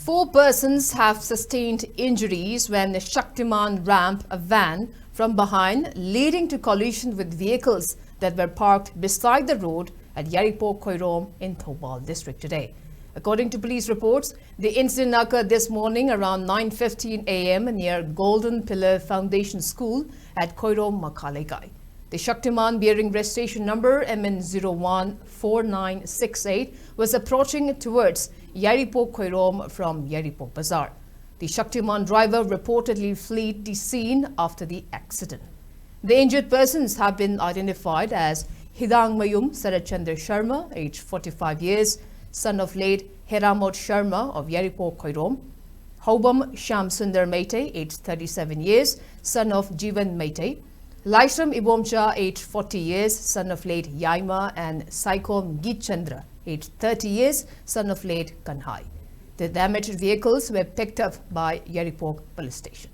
4 persons have sustained injuries when the Shaktiman rammed a van from behind, leading to collision with vehicles that were parked beside the road at Yairipok, Khoirom in Thobal district today. According to police reports, the incident occurred this morning around 9:15 a.m. near Golden Pillar Foundation School at Khoirom, Makhalegai. The Shaktiman bearing registration number MN014968 was approaching towards Yairipok, Khoirom from Yairipok Bazaar. The Shaktiman driver reportedly fled the scene after the accident. The injured persons have been identified as Hidang Mayum Sarachandra Sharma, aged 45 years, son of late Heramot Sharma of Yairipok, Khoirom; Hobam Shamsundar Meite, aged 37 years, son of Jivan Meite; Laishram Ibomcha, aged 40 years, son of late Yaima; and Saikom Gitchandra, aged 30 years, son of late Kanhai. The damaged vehicles were picked up by Yairipok police station.